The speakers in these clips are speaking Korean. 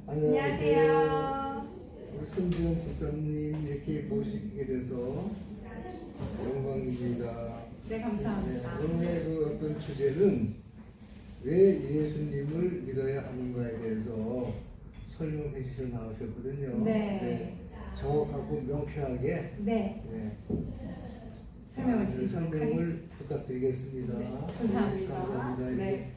안녕하세요. 우리 손지현 집사님 이렇게 모시게 돼서 영광입니다. 네, 감사합니다. 오늘의 그 어떤 주제는 왜 예수님을 믿어야 하는가에 대해서 설명해 주셔서 나오셨거든요. 네. 정확하고 명쾌하게 네. 설명을 드리도록 설명을 하겠습니다. 부탁드리겠습니다. 감사합니다. 감사합니다. 네.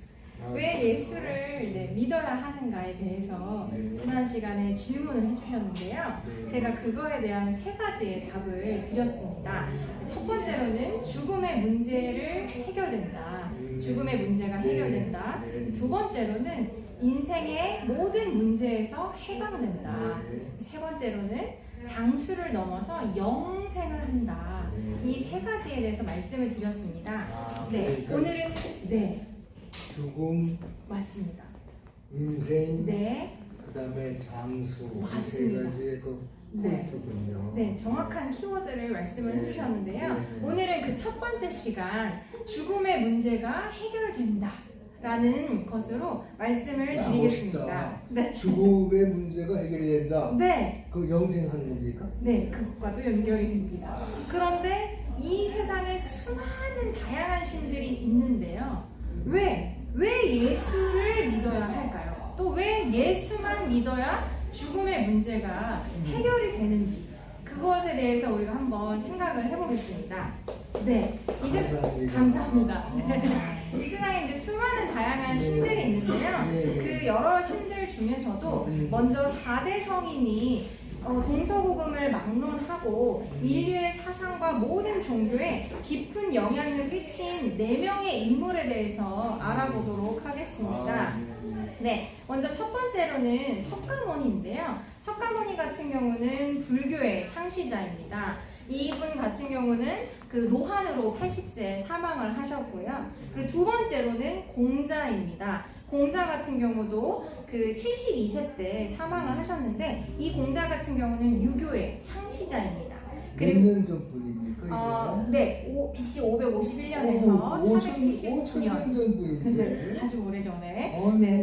왜 예수를 믿어야 하는가에 대해서 지난 시간에 질문을 해주셨는데요. 제가 그거에 대한 세 가지의 답을 드렸습니다. 첫 번째로는 죽음의 문제를 해결된다. 죽음의 문제가 해결된다. 두 번째로는 인생의 모든 문제에서 해방된다. 세 번째로는 장수를 넘어서 영생을 한다. 이 세 가지에 대해서 말씀을 드렸습니다. 네, 오늘은 죽음, 맞습니다. 인생, 네, 그다음에 장수 이 세 맞습니다. 가지의 그 네. 포인트군요. 네, 정확한 키워드를 말씀을 해주셨는데요. 오늘은 그 첫 번째 시간 죽음의 문제가 해결된다 라는 것으로 말씀을 드리겠습니다. 멋있다. 네. 죽음의 문제가 해결이 된다. 네, 그럼 영생하는 겁니까? 네, 그것과도 연결이 됩니다. 그런데 이 세상에 수많은 다양한 신들이 있는데요. 왜 예수를 믿어야 할까요? 또 왜 예수만 믿어야 죽음의 문제가 해결이 되는지 그것에 대해서 우리가 한번 생각을 해보겠습니다. 네, 감사합니다. 이 세상에 이제 수많은 다양한 신들이 있는데요. 그 여러 신들 중에서도 먼저 4대 성인이 동서고금을 막론하고 인류의 사상과 모든 종교에 깊은 영향을 끼친 4명의 인물에 대해서 알아보도록 하겠습니다. 네, 먼저 첫 번째로는 석가모니인데요. 석가모니 같은 경우는 불교의 창시자입니다. 이분 같은 경우는 그 노환으로 80세에 사망을 하셨고요. 그리고 두 번째로는 공자입니다. 공자 같은 경우도 그 72세 때 사망을 하셨는데 이 공자 같은 경우는 유교의 창시자입니다. 몇 년 전 분입니까? 네, BC 551년에서 479년. 5천 년 전 분인데. 아주 오래전에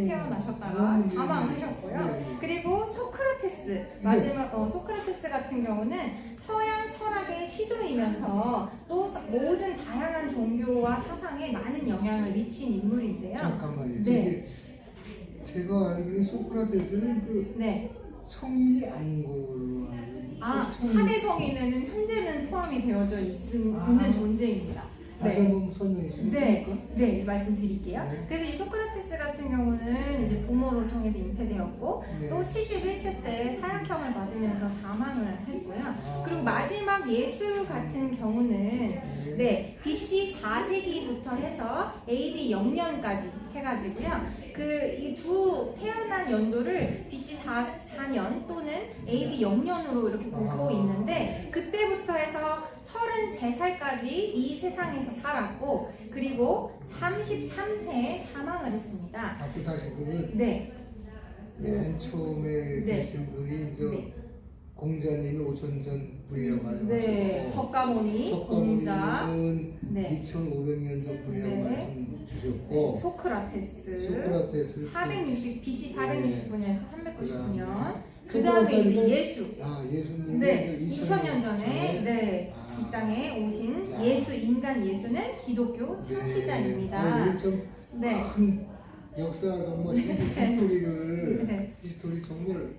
태어나셨다가 네. 사망하셨고요. 그리고 소크라테스, 마지막 소크라테스 같은 경우는 서양 철학의 시조이면서 또 모든 다양한 종교와 사상에 많은 영향을 미친 인물인데요. 잠깐만요. 네. 제가 알기로는 소크라테스는 그 성인이 아닌 걸로 알고 4대 성인에는 현재는 포함이 되어져 있는 존재입니다. 다시 한번 설명해 주시겠습니까? 네, 말씀드릴게요. 네. 그래서 이 소크라테스 같은 경우는 이제 부모를 통해서 잉태되었고 네. 또 71세 때 사약형을 받으면서 사망을 했고요. 그리고 마지막 예수 같은 경우는 BC 4세기부터 해서 AD 0년까지 해가지고요. 그 이 두 태어난 연도를 BC 4년 또는 AD 0년으로 이렇게 보고 있는데 그때부터 해서 33살까지 이 세상에서 살았고 그리고 33세에 사망을 했습니다. 앞으로 다시 그는 맨 처음에 계신 분이 공자님이 5천 전 분이라고 말씀하셨고 석가모니, 공자, 석가모니는 2,500년 전 분이라고 말씀 주셨고 소크라테스 BC 469년에서 399년 그 다음에 이제 예수님 2000년 전에 이 땅에 오신 인간 예수는 기독교 창시자입니다. 큰 역사 정말 히스토리 정말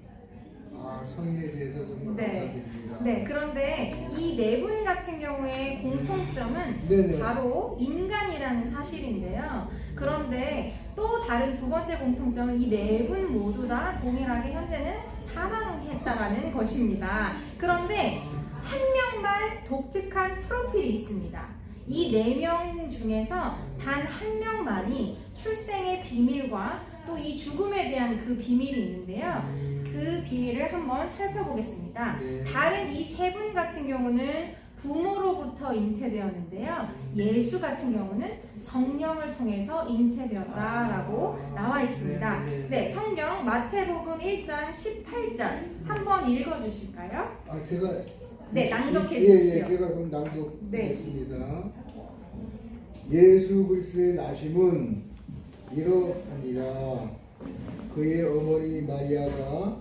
성인에 대해서 정말 감사드립니다. 그런데 이 4분 같은 경우에 공통점은 바로 인간이라는 사실인데요. 그런데 또 다른 두 번째 공통점은 이 4분 모두 다 동일하게 현재는 사망했다라는 것입니다. 그런데 한 명만 독특한 프로필이 있습니다. 이 4명 중에서 단 한 명만이 출생의 비밀과 또 이 죽음에 대한 그 비밀이 있는데요. 그 비밀을 한번 살펴보겠습니다. 다른 이 3분 같은 경우는 부모로부터 잉태되었는데요. 예수 같은 경우는 성령을 통해서 잉태되었다라고 나와 있습니다. 성경 마태복음 1장 18절 한번 읽어주실까요? 제가 낭독해 주십시오. 제가 그럼 낭독하겠습니다. 예수 그리스도의 나심은 이러하니라. 그의 어머니 마리아가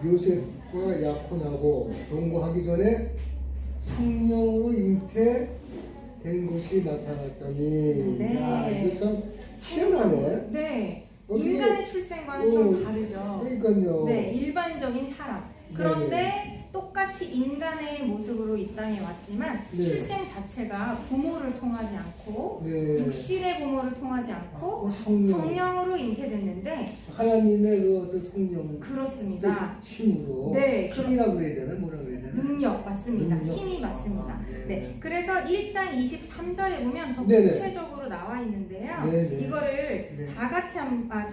요셉과 약혼하고 동거하기 전에 성령으로 잉태된 것이 나타났더니 네. 야, 이거 참 희한하네. 네. 어떻게- 인간의 출생과는 좀 다르죠. 그러니까요. 네, 일반적인 사람. 그런데 똑같이 인간의 모습으로 이 땅에 왔지만 네. 출생 자체가 부모를 통하지 않고 네. 육신의 부모를 통하지 않고 성령. 성령으로 잉태됐는데 하나님의 그 어떤 성령 그렇습니다. 힘으로 네, 힘이라 그래야 되나 뭐라 그래야 되나? 능력 맞습니다. 능력. 힘이 맞습니다. 아, 네. 네, 그래서 1장 23절에 보면 더 네네. 구체적으로 나와 있는데요. 네네. 이거를 네. 다 같이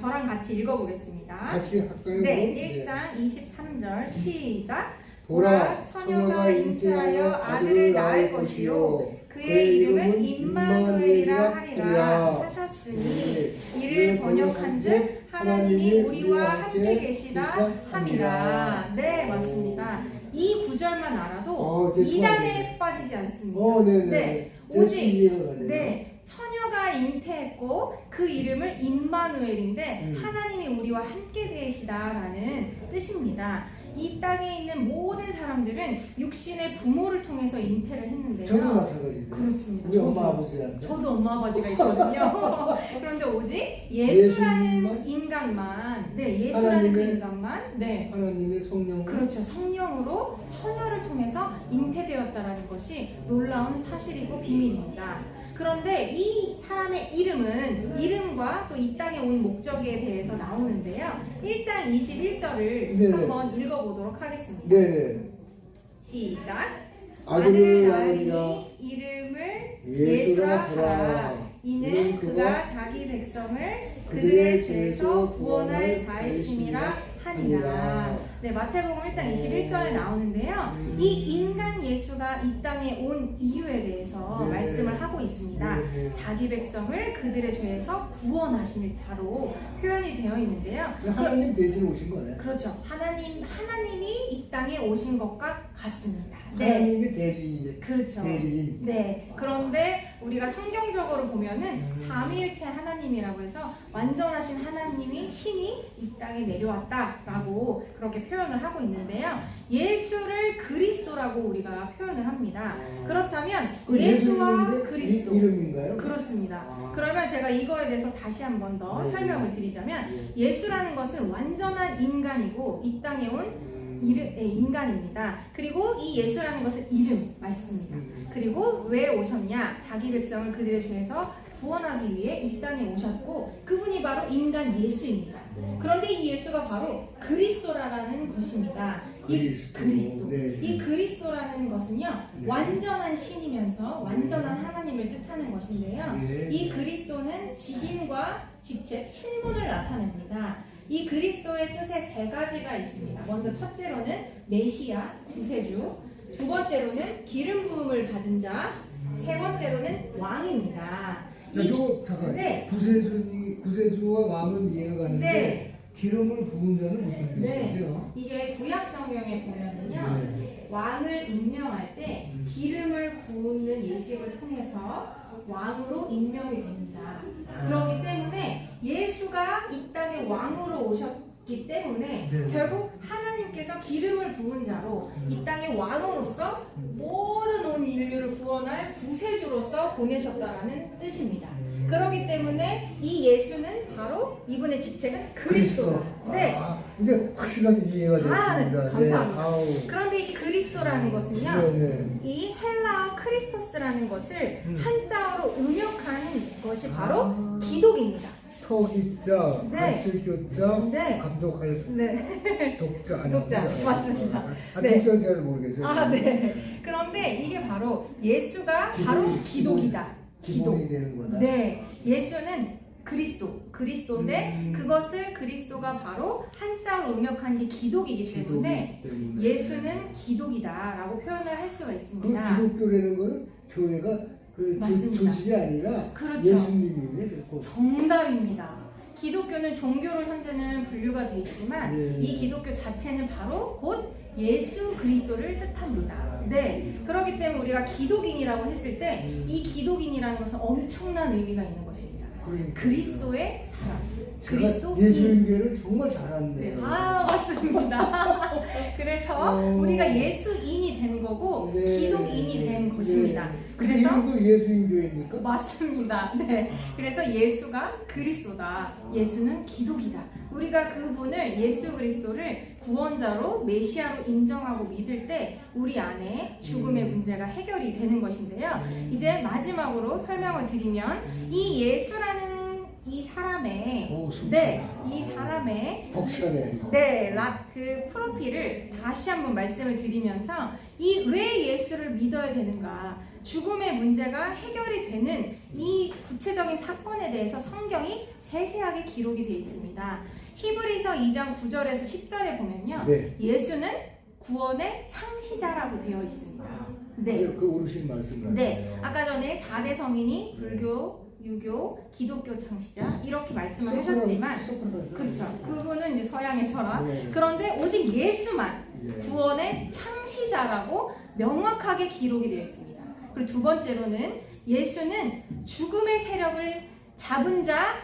저랑 같이 읽어보겠습니다. 같이 할까요? 네, 그럼? 1장 23절 시작. 보라, 처녀가 잉태하여 아들을 낳을 것이요 그의 이름은 임마누엘이라 하리라 하셨으니 이를 번역한즉 하나님이 우리와 함께 계시다 함이라. 네, 맞습니다. 이 구절만 알아도 대충 이단에 알겠네. 빠지지 않습니다. 네네. 네, 대충 오직 이해가 가네요. 네, 처녀가 잉태했고 그 이름을 임마누엘인데 음. 하나님이 우리와 함께 계시다라는 뜻입니다. 이 땅에 있는 모든 사람들은 육신의 부모를 통해서 잉태를 했는데요. 저도 마찬가지죠. 그렇습니다. 우리 엄마 저도. 아버지한테. 저도 엄마 아버지가 있거든요. 그런데 오직 예수라는 예수님만? 인간만, 네, 예수라는 그 하나님의- 인간만, 네, 하나님의 성령. 그렇죠. 성령으로 처녀를 통해서 잉태되었다라는 것이 놀라운 사실이고 비밀입니다. 그런데 이 사람의 이름과 또 이 땅에 온 목적에 대해서 나오는데요. 1장 21절을 네네. 한번 읽어보도록 하겠습니다. 네네. 시작. 아들을 아들을 낳으리라. 낳으니 이름을 예수라 예수라 하라. 하라. 이는 그가 자기 백성을 그들의 죄에서 구원할 자이심이라 하니라. 네, 마태복음 1장 21절에 나오는데요. 이 인간 예수가 이 땅에 온 이유에 대해서 네. 말씀을 하고 있습니다. 네. 자기 백성을 그들의 죄에서 구원하시는 자로 표현이 되어 있는데요. 하나님 대신 오신 거네. 그렇죠. 하나님이 이 땅에 오신 것과 같습니다. 네. 하나님이 대리인. 그렇죠. 대리인. 네. 그런데 우리가 성경적으로 보면은 삼위일체 하나님이라고 해서 완전하신 하나님이 신이 이 땅에 내려왔다라고 그렇게 표현을 하고 있는데요. 예수를 그리스도라고 우리가 표현을 합니다. 그렇다면 그 예수와 예수님인데 그리스도. 이름인가요? 그렇습니다. 아. 그러면 제가 이거에 대해서 다시 한 번 더 네. 설명을 드리자면 예수라는 것은 완전한 인간이고 이 땅에 온 인간입니다. 그리고 이 예수라는 것은 이름 맞습니다. 그리고 왜 오셨냐? 자기 백성을 그들의 죄에서 구원하기 위해 이 땅에 오셨고 그분이 바로 인간 예수입니다. 그런데 이 예수가 바로 그리스도라는 것입니다. 이 그리스도. 네. 이 그리스도라는 것은요 네. 완전한 신이면서 완전한 하나님을 뜻하는 것인데요. 네. 이 그리스도는 직임과 직책, 신분을 나타냅니다. 이 그리스도의 뜻에 세 가지가 있습니다. 먼저 첫째로는 메시아, 구세주, 두 번째로는 기름 부음을 받은 자, 세 번째로는 왕입니다. 저거 잠깐. 네. 구세주와 왕은 이해가 가는데 네. 기름을 부은 자는 무슨 네. 뜻이죠? 이게 구약 성경에 보면은요. 네. 왕을 임명할 때 기름을 부는 예식을 통해서 왕으로 임명이 됩니다. 그렇기 때문에 예수가 이 땅에 왕으로 오셨기 때문에 네. 결국 하나님께서 기름을 부은 자로 이 땅의 왕으로서 모든 온 인류를 구원할 구세주로서 보내셨다라는 뜻입니다. 그렇기 때문에 이 예수는 바로 이분의 직책은 그리스도다. 네. 아, 이제 확실하게 이해가 됐습니다. 네, 감사합니다. 네. 아우. 그런데 이 그리스도라는 것은요. 네. 이 헬라어 크리스토스라는 것을 음. 한자어로 음역한 것이 바로 아. 기독입니다. 토기자, 네. 가출교자, 네. 감독할 네. 독자 아니 독자, 맞습니다. 아, 네. 독자는 잘 모르겠어요. 아, 네. 그런데 이게 바로 예수가 기독이, 바로 기독이다. 기본이 되는 거다. 네. 예수는 그리스도인데 음. 그것을 그리스도가 바로 한자로 음역한 게 기독이기 때문에 기독이기 때문에. 예수는 기독이다라고 표현을 할 수가 그 있습니다. 기독교라는 건 교회가 그 맞습니다. 조직이 아니라 그렇죠. 예수님이 됐고. 정답입니다. 기독교는 종교로 현재는 분류가 되어 있지만 네. 이 기독교 자체는 바로 곧 예수 그리스도를 뜻합니다. 네. 그렇기 때문에 우리가 기독인이라고 했을 때 이 기독인이라는 것은 엄청난 의미가 있는 것입니다. 그러니까요. 그리스도의 사람. 제가 그리스도인. 예수님교를 정말 네, 잘았네요. 맞습니다. 그래서 우리가 예수인이 된 거고 네. 기독인이 된 것입니다. 네. 그래서 이름도 예수인교회입니까? 맞습니다. 네. 그래서 예수가 그리스도다. 예수는 기독이다. 우리가 그분을 예수 그리스도를 구원자로 메시아로 인정하고 믿을 때 우리 안에 죽음의 문제가 해결이 되는 것인데요. 이제 마지막으로 설명을 드리면 이 예수라는 이 사람의 오, 네, 이 사람의 벅차네. 네, 그 프로필을 다시 한번 말씀을 드리면서 이 왜 예수를 믿어야 되는가, 죽음의 문제가 해결이 되는 이 구체적인 사건에 대해서 성경이 세세하게 기록이 되어 있습니다. 히브리서 2장 9절에서 10절에 보면요, 네. 예수는 구원의 창시자라고 되어 있습니다. 네. 그 오르신 말씀 같아요. 네, 아까 전에 4대 성인이 불교, 유교, 기독교 창시자 이렇게 말씀을 하셨지만, 그렇죠. 그분은 이제 서양의 철학. 네. 그런데 오직 예수만 예. 구원의 창시자라고 명확하게 기록이 되어 있습니다. 그리고 두 번째로는 예수는 죽음의 세력을 잡은 자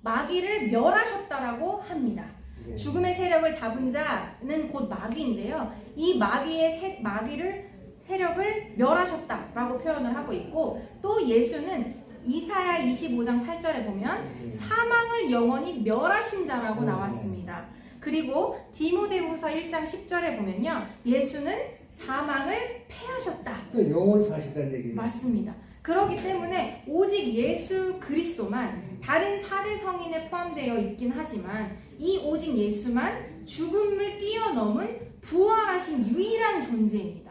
마귀를 멸하셨다라고 합니다. 예. 죽음의 세력을 잡은 자는 곧 마귀인데요. 이 마귀의 세력을 멸하셨다라고 표현을 하고 있고, 또 예수는 이사야 25장 8절에 보면 사망을 영원히 멸하신 자라고 나왔습니다. 그리고 디모데후서 1장 10절에 보면요, 예수는 사망을 패하셨다. 그러니까 영원히 사시다는 얘기죠. 맞습니다. 그렇기 때문에 오직 예수 그리스도만, 다른 4대 성인에 포함되어 있긴 하지만 이 오직 예수만 죽음을 뛰어넘은 부활하신 유일한 존재입니다.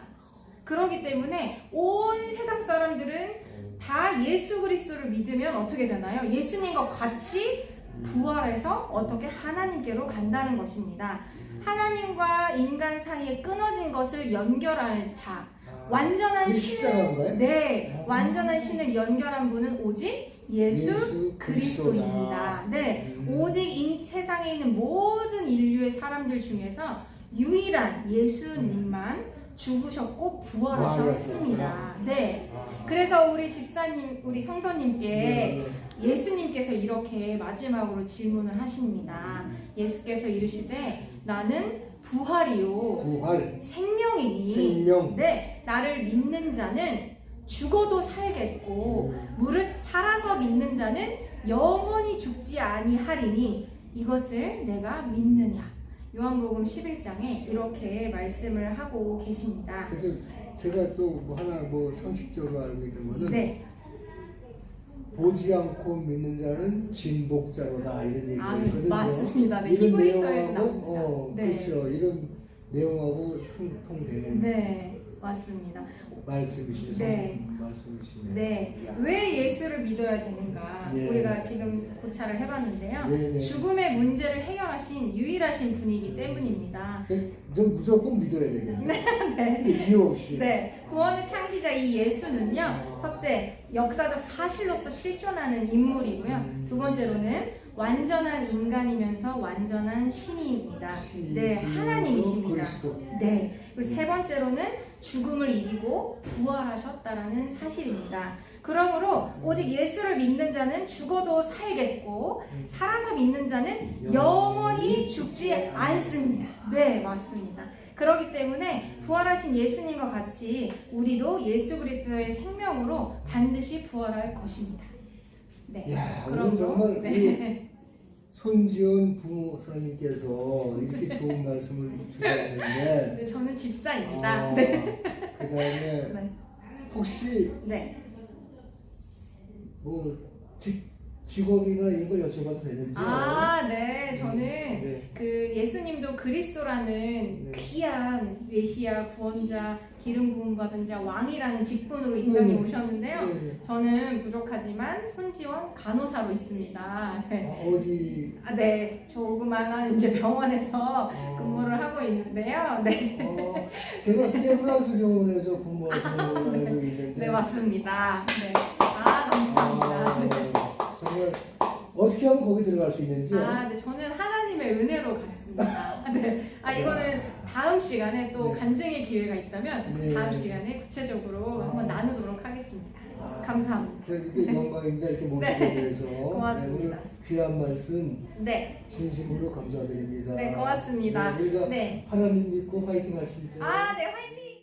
그렇기 때문에 온 세상 사람들은 다 예수 그리스도를 믿으면 어떻게 되나요? 예수님과 같이 부활해서 어떻게 하나님께로 간다는 것입니다. 하나님과 인간 사이에 끊어진 것을 연결할 자, 완전한 신을, 네, 완전한 신을 연결한 분은 오직 예수 그리스도입니다. 네, 오직 세상에 있는 모든 인류의 사람들 중에서 유일한 예수님만 죽으셨고 부활하셨습니다. 네. 그래서 우리 집사님, 우리 성도님께 예수님께서 이렇게 마지막으로 질문을 하십니다. 예수께서 이르시되 나는 부활이요 생명이니 생명. 네, 나를 믿는 자는 죽어도 살겠고 무릇 살아서 믿는 자는 영원히 죽지 아니하리니 이것을 내가 믿느냐. 요한복음 11장에 이렇게 말씀을 하고 계십니다. 그래서 제가 또 뭐 하나 뭐 상식적으로 알고 있는 거는 네. 보지 않고 믿는 자는 진복자로다 이런 얘기가 있거든요. 맞습니다. 네, 이런 히브리서에도 내용하고 나옵니다. 네. 그렇죠. 이런 내용하고 상통되는 네, 맞습니다. 말씀이시죠. 네. 말씀이시네요. 네, 왜 예수를 믿어야 되는가? 네. 우리가 지금 고찰을 해봤는데요. 네. 죽음의 문제를 해결하신 유일하신 분이기 때문입니다. 좀 무조건 믿어야 되겠네. 네. 이유 없이. 네, 구원의 창시자 이 예수는요, 첫째, 역사적 사실로서 실존하는 인물이고요. 두 번째로는 완전한 인간이면서 완전한 신입니다. 네, 하나님이십니다. 네, 그리고 세 번째로는 죽음을 이기고 부활하셨다라는 사실입니다. 그러므로 오직 예수를 믿는 자는 죽어도 살겠고 살아서 믿는 자는 영원히 죽지 않습니다. 네, 맞습니다. 그렇기 때문에 부활하신 예수님과 같이 우리도 예수 그리스도의 생명으로 반드시 부활할 것입니다. 네. 야, 오늘 정말 우리 손지연 부모사님께서 이렇게 좋은 말씀을 주셨는데 네, 저는 집사입니다. 네. 그 다음에 네. 혹시 네. 뭐 직업이나 이런 걸 여쭤봐도 되는지? 네. 저는 네. 그 예수님도 그리스도라는 네. 귀한 메시아 구원자 기름 부음 받은 자 왕이라는 직분으로 이 땅에 오셨는데요. 네. 저는 부족하지만 손지원 간호사로 있습니다. 네. 어디? 네, 조그마한 이제 병원에서 근무를 하고 있는데요. 네. 제가 세브란스 병원에서 근무하시는 걸로 알고 있는데. 네, 맞습니다. 네. 감사합니다. 네. 정말 어떻게 하면 거기 들어갈 수 있는지? 네, 저는 하나님의 은혜로 갔습니다. 네. 이거는 다음 시간에 또 네. 간증의 기회가 있다면 네. 다음 시간에 구체적으로 한번 나누도록 하겠습니다. 감사합니다. 이게 영광입니다. 이렇게 모시게 네. 돼서. 고맙습니다. 네, 오늘 귀한 말씀 네. 진심으로 감사드립니다. 네, 고맙습니다. 네, 우리가 네. 하나님 믿고 화이팅 하시죠. 아, 네, 화이팅!